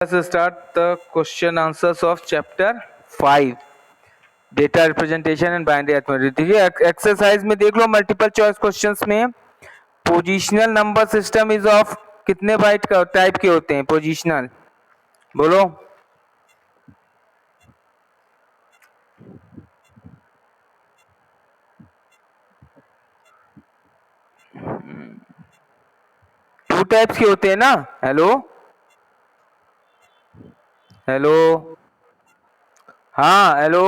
Let's start the question answers of chapter 5 data representation and binary arithmetic. ठीक है, exercise में देख लो multiple choice questions में positional number system is of कितने bite का type के होते हैं पोजीशनल, बोलो। टू टाइप्स के होते हैं ना। हेलो हेलो, हाँ हेलो,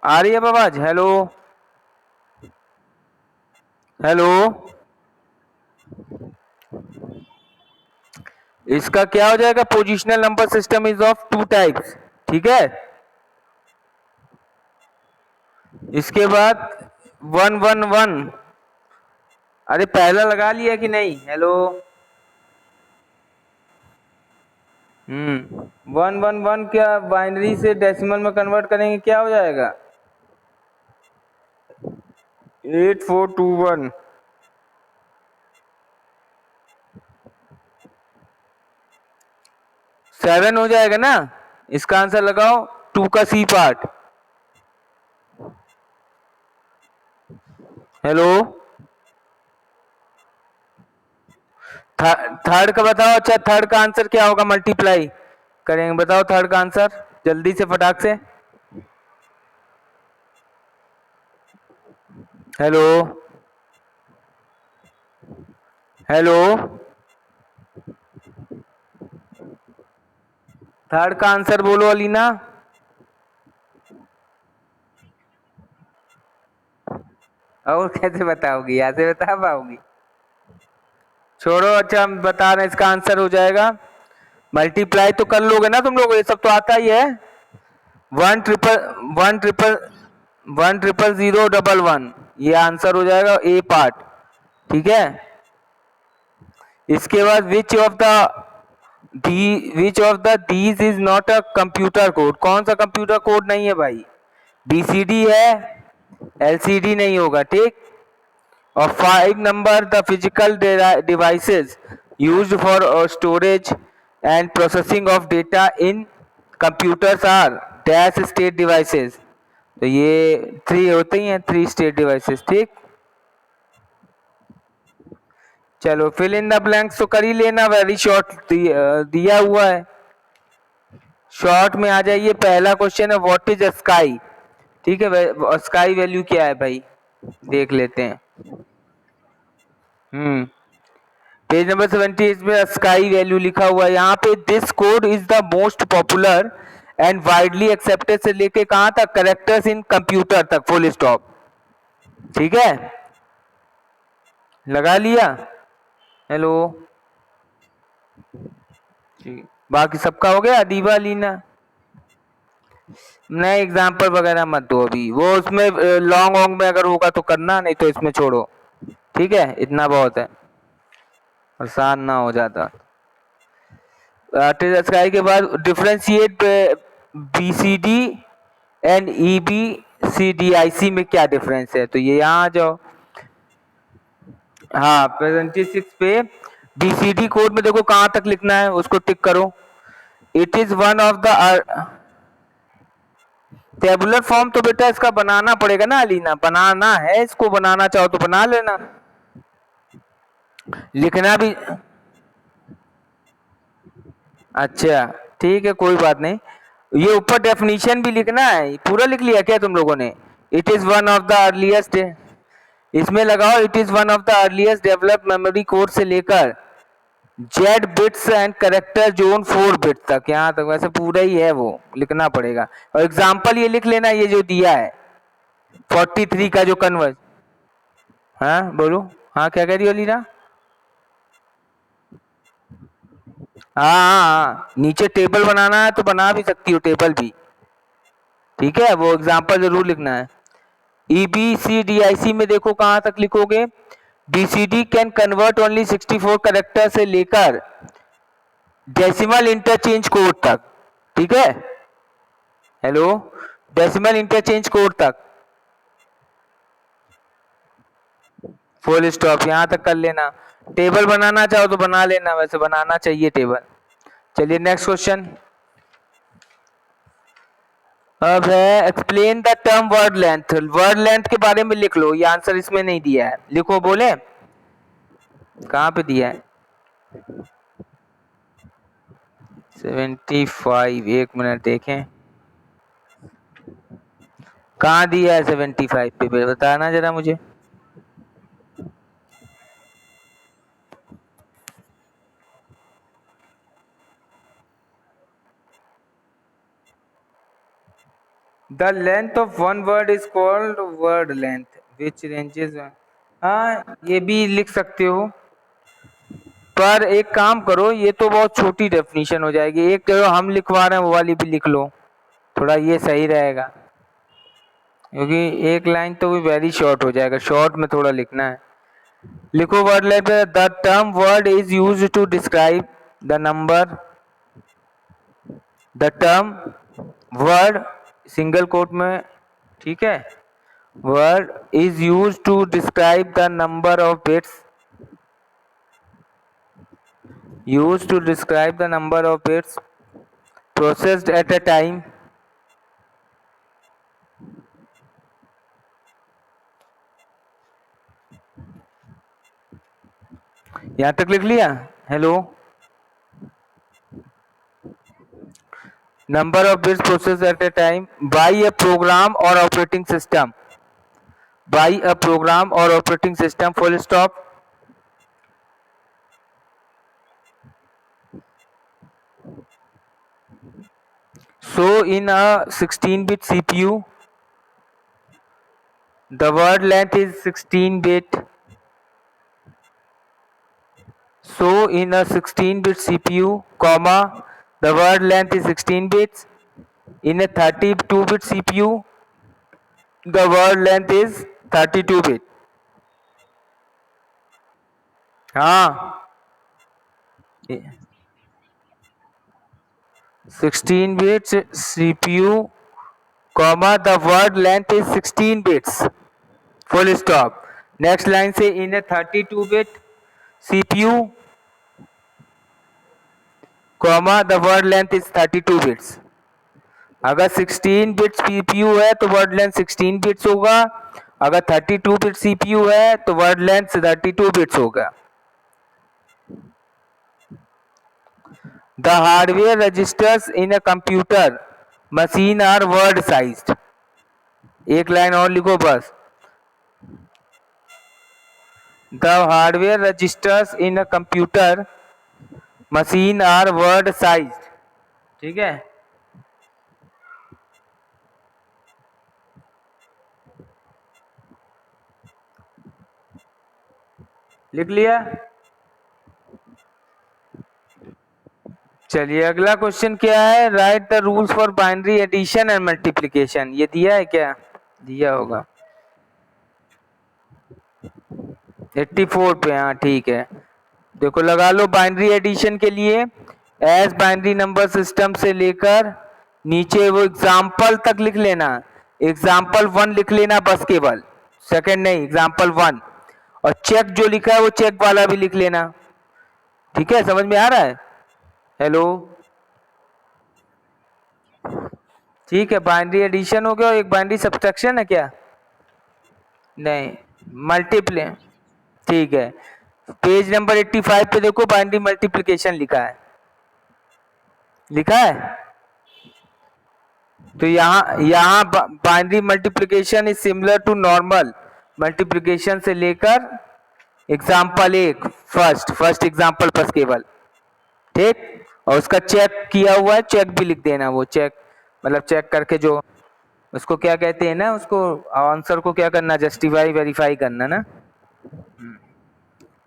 आ रही है आवाज? हेलो हेलो, इसका क्या हो जाएगा? Positional number system is of two types. ठीक है, इसके बाद 111, अरे पहला लगा लिया कि नहीं? हेलो 111 क्या बाइनरी से डेसिमल में कन्वर्ट करेंगे क्या हो जाएगा? 8421। सेवन हो जाएगा ना। इसका आंसर लगाओ, 2 का सी पार्ट। हेलो, थर्ड का बताओ। अच्छा, थर्ड का आंसर क्या होगा? मल्टीप्लाई करेंगे, बताओ थर्ड का आंसर जल्दी से फटाक से। हेलो हेलो, थर्ड का आंसर बोलो अलीना। और कैसे बताओगी? ऐसे बता पाओगी? छोड़ो, अच्छा हम बता रहे हैं, इसका आंसर हो जाएगा, मल्टीप्लाई तो कर लोगे ना तुम लोग, ये सब तो आता ही है। 1,000,000,1, ये आंसर हो जाएगा ए पार्ट। ठीक है, इसके बाद which of the these is not a computer code? कौन सा कंप्यूटर कोड नहीं है भाई? बीसीडी है, एलसीडी नहीं होगा। ठीक, और 5 number the physical devices used for storage and processing of data in computers are dash state devices. तो ये 3 होते ही हैं, 3 स्टेट डिवाइसेस। ठीक, चलो फिल इन द ब्लैंक्स तो कर ही लेना, वेरी शॉर्ट दिया हुआ है, शॉर्ट में आ जाइए। पहला क्वेश्चन है व्हाट इज स्काई। ठीक है, स्काई वैल्यू क्या है भाई, देख लेते हैं। पेज नंबर 78 में स्काई वैल्यू लिखा हुआ है यहाँ पे। This code is the most popular and widely accepted से लेके कहां तक? करेक्टर्स इन कंप्यूटर तक, फुल स्टॉप। ठीक है, लगा लिया? हेलो, बाकी सबका हो गया? दीवा लीना, नए एग्जाम्पल वगैरह मत दो अभी, वो उसमें लॉन्ग वॉन्ग में अगर होगा तो करना, नहीं तो इसमें छोड़ो। ठीक है, इतना बहुत है, आसान ना हो जाता। स्काई के बाद डिफरेंशिएट बीसीडी एंड ईबीसीडीआईसी में क्या डिफरेंस है? तो ये यहाँ आ जाओ। हाँ, 26 पे बीसीडी कोड में देखो कहां तक लिखना है, उसको टिक करो। It is one of the tabular form तो बेटा इसका बनाना पड़ेगा ना अलीना, बनाना है इसको, बनाना चाहो तो बना लेना, लिखना भी। अच्छा ठीक है, कोई बात नहीं, ये ऊपर डेफिनेशन भी लिखना है। पूरा लिख लिया क्या तुम लोगों ने? It is one of the earliest, इसमें लगाओ it is one of the earliest develop memory code से लेकर Z bits and character zone 4 bit तक, यहाँ तक वैसे पूरा ही है, वो लिखना पड़ेगा। और एग्जाम्पल ये लिख लेना, ये जो दिया है 43 का जो कन्वर्ट। हाँ बोलो, हाँ क्या कह रही हो लीना? हाँ, नीचे टेबल बनाना है तो बना भी सकती हो टेबल भी। ठीक है, वो एग्जाम्पल जरूर लिखना है। EBCDIC में देखो कहां तक लिखोगे? BCD can convert only 64 character से लेकर डेसिमल इंटरचेंज कोड तक। ठीक है, हेलो, डेसिमल इंटरचेंज कोड तक, फुल स्टॉप, यहां तक कर लेना। टेबल बनाना चाहो तो बना लेना, वैसे बनाना चाहिए टेबल। चलिए नेक्स्ट क्वेश्चन। अब है explain the term word length. Word length के बारे में लिख लो, ये आंसर इसमें नहीं दिया है, लिखो। बोले कहाँ पे दिया है? 75। एक मिनट देखें कहाँ दिया है 75 पे, बताना जरा मुझे। The length of one word is called word length which ranges. हाँ ये भी लिख सकते हो, पर एक काम करो, ये तो बहुत छोटी डेफिनेशन हो जाएगी। एक जो हम लिखवा रहे हैं वो वाली भी लिख लो, थोड़ा ये सही रहेगा, क्योंकि एक लाइन तो भी वेरी शॉर्ट हो जाएगा, शॉर्ट में थोड़ा लिखना है। लिखो word letter. The term word is used to describe the number. The term word single quote में, ठीक है, word is used to describe the number of bits, used to describe the number of bits processed at a time। यहां तक लिख लिया? Hello, number of bits processed at a time by a program or operating system, by a program or operating system, full stop। So in a 16-bit CPU the word length is 16-bit। So in a 16-bit CPU comma the word length is 16 bits। In a 32-bit CPU the word length is 32 bit। हाँ 16 bits CPU comma the word length is 16 bits, full stop। Next line से in a 32-bit CPU comma the word length is 32 bits। अगर 16 bits CPU है तो word length 16 bits होगा, अगर 32 bit CPU है तो word length 32 bits होगा। The hardware registers in a computer machine are word sized। एक लाइन और लिखो बस। The hardware registers in a computer machine are word sized। ठीक है, लिख लिया? चलिए अगला क्वेश्चन क्या है? Write the rules for binary addition and multiplication. ये दिया है क्या? दिया होगा 84 पे। हाँ ठीक है, देखो लगा लो बाइनरी एडिशन के लिए एज बाइनरी नंबर सिस्टम से लेकर नीचे वो एग्जाम्पल तक लिख लेना। एग्जाम्पल 1 लिख लेना बस, केवल सेकंड नहीं, एग्जाम्पल 1। और चेक जो लिखा है वो चेक वाला भी लिख लेना। ठीक है, समझ में आ रहा है? हेलो, ठीक है। बाइनरी एडिशन हो गया और एक बाइनरी सब्सट्रैक्शन है क्या? नहीं, मल्टीप्ले। ठीक है, पेज नंबर 85 पे देखो बाइनरी मल्टीप्लिकेशन लिखा है, लिखा है। तो यहाँ binary multiplication is similar to normal multiplication से लेकर एग्जाम्पल 1 फर्स्ट एग्जाम्पल बस केवल, ठीक। और उसका चेक किया हुआ है, चेक भी लिख देना। वो चेक मतलब चेक करके जो उसको क्या कहते हैं ना, उसको आंसर को क्या करना, जस्टिफाई वेरीफाई करना ना।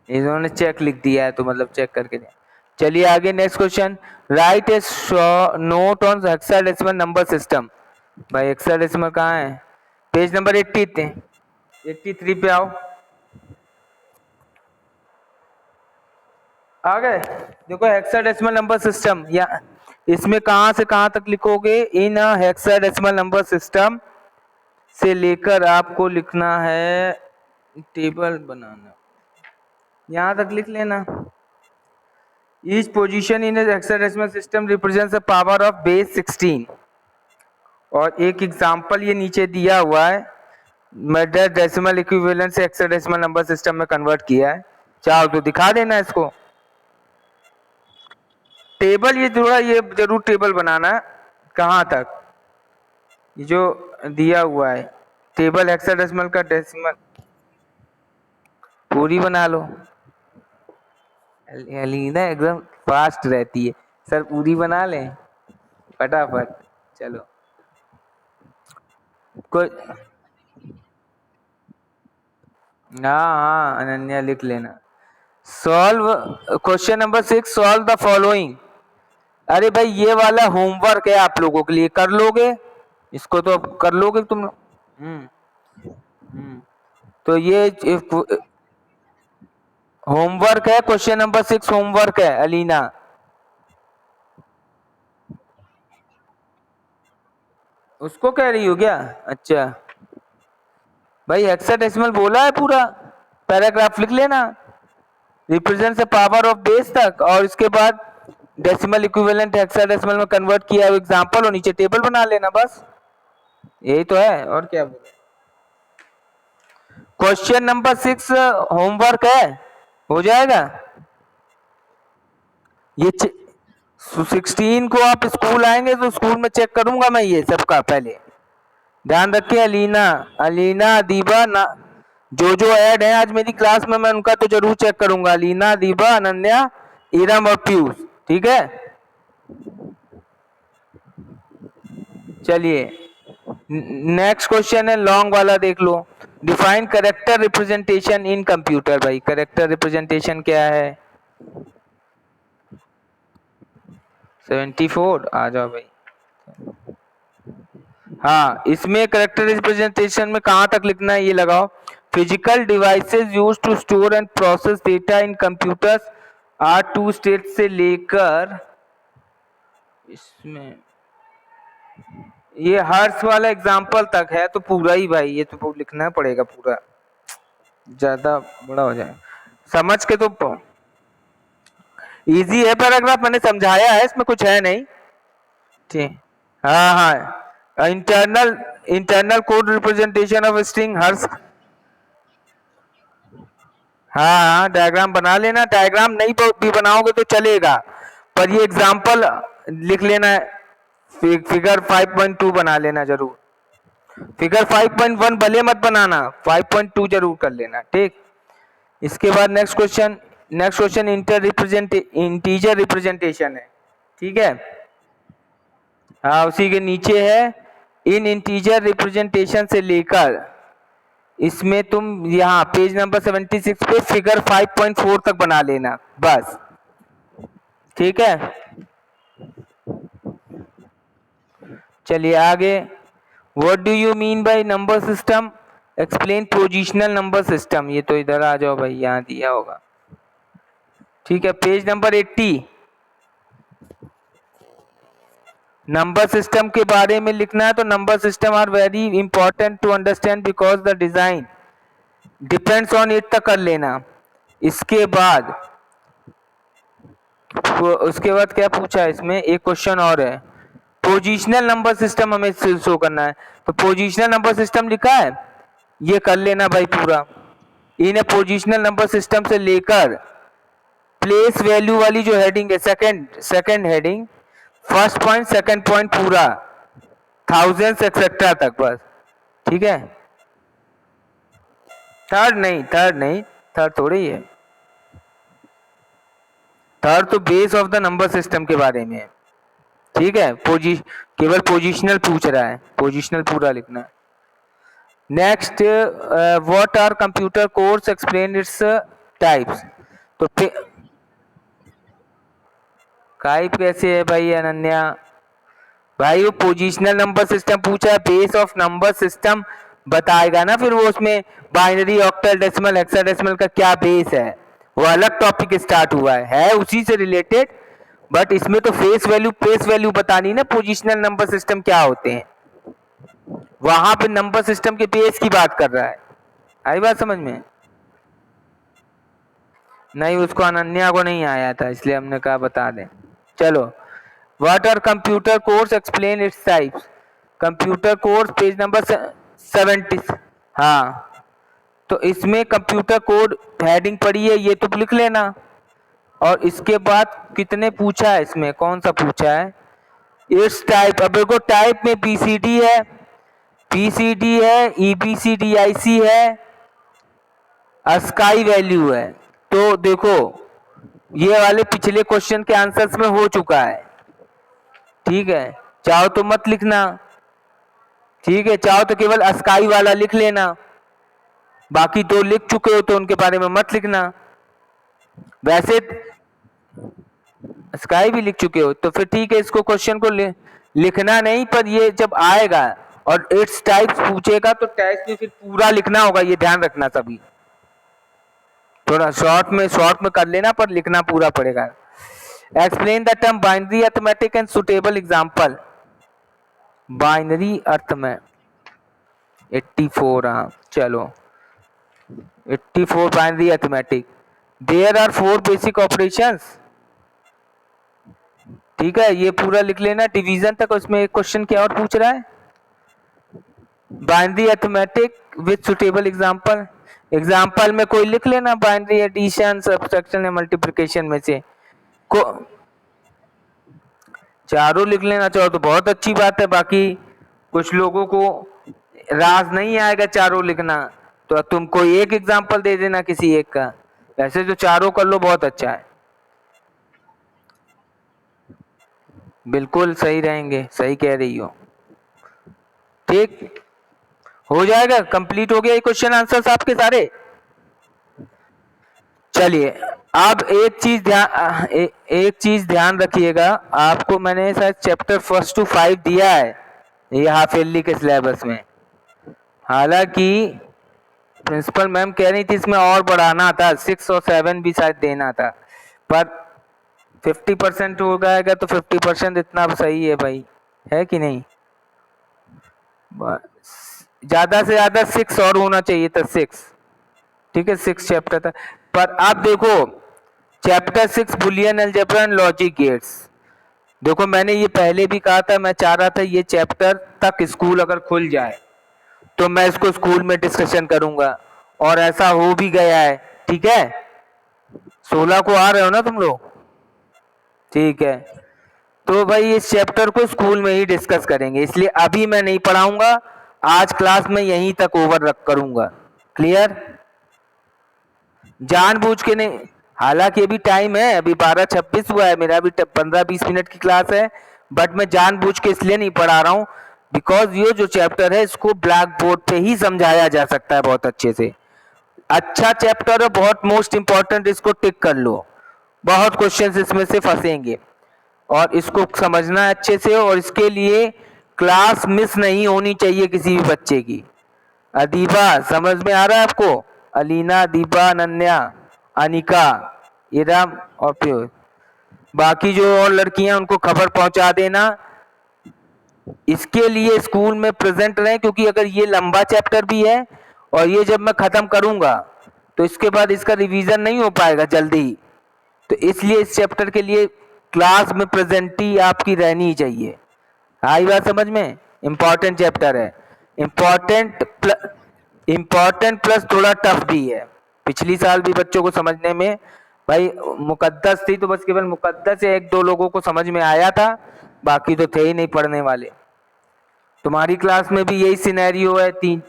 इन्होंने चेक लिख दिया है तो मतलब चेक करके दिया। चलिए आगे next question. Right A note on hexadecimal number system. भाई हेक्साडेसिमल कहाँ है? पेज नंबर 83 पे आओ। आ गए? देखो हेक्साडेसिमल नंबर सिस्टम, या इसमें कहाँ से कहाँ तक लिखोगे? इन हेक्साडेसिमल नंबर सिस्टम से लेकर आपको लिखना है, टेबल बनाना, यहाँ तक लिख लेना। Each position in a hexadecimal system represents a power of base 16। और एक एग्जांपल ये नीचे दिया हुआ है, मैंने डेसिमल इक्विवेलेंट से हेक्साडेसिमल नंबर सिस्टम में कन्वर्ट किया है, चाहो तो दिखा देना इसको। टेबल ये थोड़ा ये जरूर टेबल बनाना है। कहाँ तक? ये जो दिया हुआ है टेबल हेक्साडेसिमल का डेसिमल पूरी बना लो। अलीना एकदम फास्ट रहती है, सर पूरी बना लें फटाफट। चलो कोई, हाँ हाँ अनन्या लिख लेना। Solve question number 6, solve the following. अरे भाई ये वाला होमवर्क है आप लोगों के लिए, कर लोगे इसको? तो अब कर लोगे तुम लोग। हम्म हम्म। तो ये होमवर्क है, क्वेश्चन नंबर 6 होमवर्क है अलीना। उसको कह रही हो क्या? अच्छा भाई हेक्साडेसिमल बोला है पूरा, पैराग्राफ लिख लेना, रिप्रेजेंट से पावर ऑफ बेस तक, और इसके बाद डेसिमल इक्विवेलेंट हेक्साडेसिमल में कन्वर्ट किया है एग्जांपल, और नीचे टेबल बना लेना, बस यही तो है और क्या बोले। क्वेश्चन नंबर 6 होमवर्क है, हो जाएगा। ये 16 को आप स्कूल आएंगे तो स्कूल में चेक करूंगा मैं ये सबका, पहले ध्यान रखिए। अलीना, अलीना, दीबा ना, जो ऐड है आज मेरी क्लास में मैं उनका तो जरूर चेक करूंगा। अलीना, दीबा, अनन्या, इरम और पीयूष, ठीक है। चलिए नेक्स्ट क्वेश्चन है, लॉन्ग वाला देख लो। Define character representation in computer. भाई करेक्टर रिप्रेजेंटेशन क्या है? 74 आ जाओ भाई। हाँ इसमें करेक्टर रिप्रेजेंटेशन में कहाँ तक लिखना है ये लगाओ। Physical devices use to store and process data in computers are two state से लेकर, इसमें ये हर्स वाला एग्जांपल तक है तो पूरा ही भाई, ये तो लिखना पड़ेगा पूरा, ज्यादा बड़ा हो जाए समझ के। तो इजी है पैराग्राफ, मैंने समझाया है, इसमें कुछ है नहीं। ठीक, हाँ हाँ internal, internal code representation of string हर्स। हाँ हाँ डायग्राम बना लेना, डायग्राम नहीं भी बनाओगे तो चलेगा, पर ये एग्जांपल लिख लेना है। फिगर 5.2 बना लेना जरूर, फिगर 5.1 भले मत बनाना, 5.2 जरूर कर लेना, ठीक। इसके बाद next question, next question integer representation है, ठीक है। हाँ उसी के नीचे है, इन इंटीजर रिप्रेजेंटेशन से लेकर, इसमें तुम यहाँ पेज नंबर 76 पे फिगर 5.4 तक बना लेना बस, ठीक है। चलिए आगे, what do you mean by number system, explain positional number system. ये तो इधर आ जाओ भाई, यहाँ दिया होगा, ठीक है। पेज नंबर 80, नंबर सिस्टम के बारे में लिखना है। तो number system are very important to understand because the design depends on it तक कर लेना। इसके बाद उसके बाद क्या पूछा है इसमें, एक क्वेश्चन और है, पोजिशनल नंबर सिस्टम हमें शो करना है। तो पोजिशनल नंबर सिस्टम लिखा है, ये कर लेना भाई पूरा। इन्हें पोजिशनल नंबर सिस्टम से लेकर प्लेस वैल्यू वाली जो हेडिंग है, second heading, first point second point पूरा, थाउजेंड्स एक्सेट्रा तक बस, ठीक है। थर्ड नहीं, थर्ड नहीं, थर्ड थोड़ी है, थर्ड तो base of the number system के बारे में है, ठीक है। केवल पोजिशनल पूछ रहा है, पोजिशनल पूरा लिखना है। Next, what are computer course, explain its types. तो टाइप कैसे है भाई अनन्या? भाई वो पोजिशनल नंबर सिस्टम पूछा है, बेस ऑफ नंबर सिस्टम बताएगा ना, फिर वो उसमें बाइनरी, ऑक्टल, डेसिमल, हेक्साडेसिमल का क्या बेस है, वो अलग टॉपिक स्टार्ट हुआ है उसी से रिलेटेड। बट इसमें तो फेस वैल्यू, प्लेस वैल्यू बतानी ना, पोजिशनल नंबर सिस्टम क्या होते हैं, वहां पे नंबर सिस्टम के बेस की बात कर रहा है। आई बात समझ में? नहीं उसको अनन्या को नहीं आया था, इसलिए हमने कहा बता दें। चलो, what are computer course, explain its types. Computer course page number 70। हाँ, तो इसमें कंप्यूटर कोड हेडिंग पड़ी है, ये तो लिख लेना। और इसके बाद कितने पूछा है, इसमें कौन सा पूछा है, इट्स टाइप। अब देखो टाइप में बीसीडी है, पीसीडी है, ईबीसीडीआईसी है, अस्काई वैल्यू है। तो देखो ये वाले पिछले क्वेश्चन के आंसर्स में हो चुका है, ठीक है। चाहो तो मत लिखना, ठीक है, चाहो तो केवल अस्काई वाला लिख लेना, बाकी दो लिख चुके हो तो उनके बारे में मत लिखना। वैसे स्काई भी लिख चुके हो तो फिर ठीक है, इसको क्वेश्चन को लिखना नहीं, पर ये जब आएगा और इट्स टाइप्स पूछेगा तो टेस्ट में फिर पूरा लिखना होगा, ये ध्यान रखना सभी। थोड़ा शॉर्ट में कर लेना, पर लिखना पूरा पड़ेगा। Explain the term binary arithmetic and suitable example. Binary अर्थ में 84, हाँ चलो 84 binary arithmetic. There are 4 basic operations, ठीक है, ये पूरा लिख लेना डिवीजन तक। उसमें एक क्वेश्चन क्या और पूछ रहा है, binary arithmetic with suitable example. Example में कोई लिख लेना, बाइनरी एडिशन, सब्ट्रैक्शन या मल्टीप्लिकेशन में से को चारों लिख लेना चाहो तो बहुत अच्छी बात है। बाकी कुछ लोगों को राज नहीं आएगा चारों लिखना, तो तुम कोई एक एग्जांपल दे देना किसी एक का, वैसे तो चारों कर लो, बहुत अच्छा है। बिल्कुल सही रहेंगे, सही कह रही हो, ठीक हो जाएगा। कंप्लीट हो गया ये क्वेश्चन आंसर्स आपके सारे। चलिए अब एक चीज ध्यान रखिएगा, आपको मैंने शायद चैप्टर 1 to 5 दिया है ये हाफ ईयरली के सिलेबस में। हालांकि प्रिंसिपल मैम कह रही थी इसमें और बढ़ाना था, 6 और 7 भी शायद देना था, पर 50% हो जाएगा तो 50% इतना सही है भाई, है कि नहीं। ज्यादा से ज्यादा 6 और होना चाहिए था, 6, ठीक है, 6 चैप्टर था। पर आप देखो chapter 6 Boolean algebra and logic gates, देखो मैंने ये पहले भी कहा था, मैं चाह रहा था ये चैप्टर तक स्कूल अगर खुल जाए तो मैं इसको स्कूल में डिस्कशन करूंगा, और ऐसा हो भी गया है, ठीक है। 16 को आ रहे हो ना तुम लोग, ठीक है, तो भाई इस चैप्टर को स्कूल में ही डिस्कस करेंगे, इसलिए अभी मैं नहीं पढ़ाऊंगा, आज क्लास में यहीं तक ओवर रख करूंगा। क्लियर, जानबूझ के नहीं, हालांकि अभी टाइम है, अभी 12:26 हुआ है, मेरा अभी 15-20 मिनट की क्लास है, बट मैं जानबूझ के इसलिए नहीं पढ़ा रहा हूँ बिकॉज ये जो चैप्टर है इसको ब्लैक बोर्ड पे ही समझाया जा सकता है बहुत अच्छे से। अच्छा चैप्टर है, बहुत मोस्ट इंपॉर्टेंट, इसको टिक कर लो, बहुत क्वेश्चंस इसमें से फंसेंगे और इसको समझना है अच्छे से, और इसके लिए क्लास मिस नहीं होनी चाहिए किसी भी बच्चे की। अदीबा समझ में आ रहा है आपको, अलीना, दीपा, अनन्या, अनिका, इरम और फिर बाकी जो और लड़कियां उनको खबर पहुंचा देना, इसके लिए स्कूल में प्रेजेंट रहें, क्योंकि अगर ये लंबा चैप्टर भी है और ये जब मैं खत्म करूंगा तो इसके बाद इसका रिवीजन नहीं हो पाएगा जल्दी, तो इसलिए इस चैप्टर के लिए क्लास में प्रेजेंटी आपकी रहनी ही चाहिए। आई बात समझ में, इंपॉर्टेंट चैप्टर है, इंपॉर्टेंट प्लस थोड़ा टफ भी है। पिछली साल भी बच्चों को समझने में भाई मुकद्दस थी तो बस केवल मुकद्दस से 1-2 लोगों को समझ में आया था, बाकी तो थे ही नहीं पढ़ने वाले। तुम्हारी क्लास में भी यही सिनेरियो है, 3,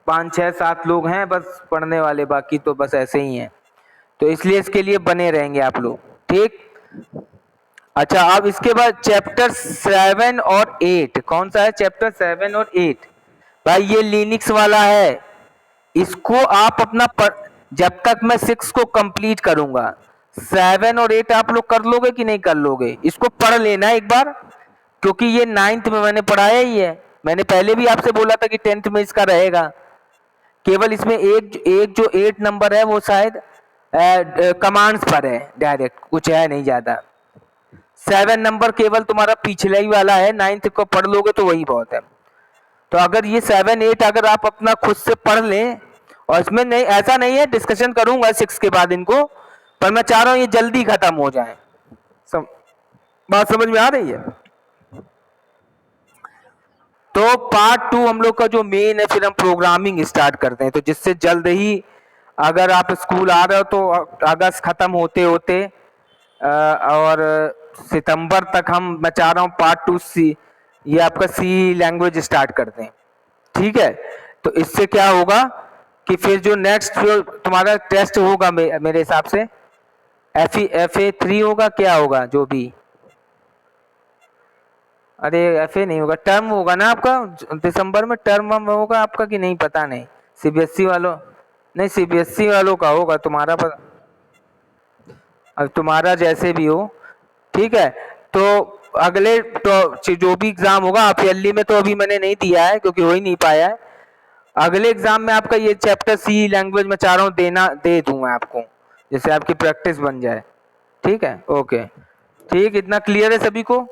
5, 6, 7 लोग हैं बस पढ़ने वाले, बाकी तो बस ऐसे ही हैं, तो इसलिए इसके लिए बने रहेंगे आप लोग, ठीक। अच्छा अब इसके बाद चैप्टर 7 और 8, कौन सा है चैप्टर 7 और 8, भाई ये लिनक्स वाला है, इसको आप अपना जब तक मैं 6 को कंप्लीट करूंगा 7 और 8 आप लोग कर लोगे कि नहीं कर लोगे, इसको पढ़ लेना एक बार, क्योंकि ये 9th में मैंने पढ़ाया ही है, मैंने पहले भी आपसे बोला था कि 10th में इसका रहेगा। केवल इसमें एक जो 8 नंबर है वो शायद कमांड्स पर है, डायरेक्ट कुछ है नहीं ज्यादा। 7 नंबर केवल तुम्हारा पिछले ही वाला है, 9th को पढ़ लोगे तो वही बहुत है। तो अगर ये 7, 8 अगर आप अपना खुद से पढ़ लें, और इसमें नहीं, ऐसा नहीं है डिस्कशन करूंगा 6 के बाद इनको, पर मैं चाह रहा हूं ये जल्दी खत्म हो जाए। बात समझ में आ रही है, तो पार्ट 2 हम लोग का जो मेन है, फिर हम प्रोग्रामिंग स्टार्ट करते हैं। तो जिससे जल्द ही, अगर आप स्कूल आ रहे हो तो अगस्त खत्म होते होते और सितंबर तक मैं चाह रहा हूँ पार्ट 2 सी, ये आपका सी लैंग्वेज स्टार्ट करते हैं। ठीक है, तो इससे क्या होगा कि फिर जो नेक्स्ट जो तुम्हारा टेस्ट होगा मेरे हिसाब से FA3 होगा, क्या होगा जो भी, अरे FA नहीं होगा, टर्म होगा ना आपका दिसंबर में, टर्म होगा आपका कि नहीं पता नहीं, CBSE वालों, नहीं CBSE वालों का होगा तुम्हारा, पर अब तुम्हारा जैसे भी हो। ठीक है, तो अगले तो जो भी एग्जाम होगा, आप ईयरली में तो अभी मैंने नहीं दिया है क्योंकि हो ही नहीं पाया है। अगले एग्जाम में आपका ये चैप्टर सी लैंग्वेज में चाह रहा हूँ दे दूं मैं आपको, जिससे आपकी प्रैक्टिस बन जाए। ठीक है, ओके, ठीक, इतना क्लियर है सभी को।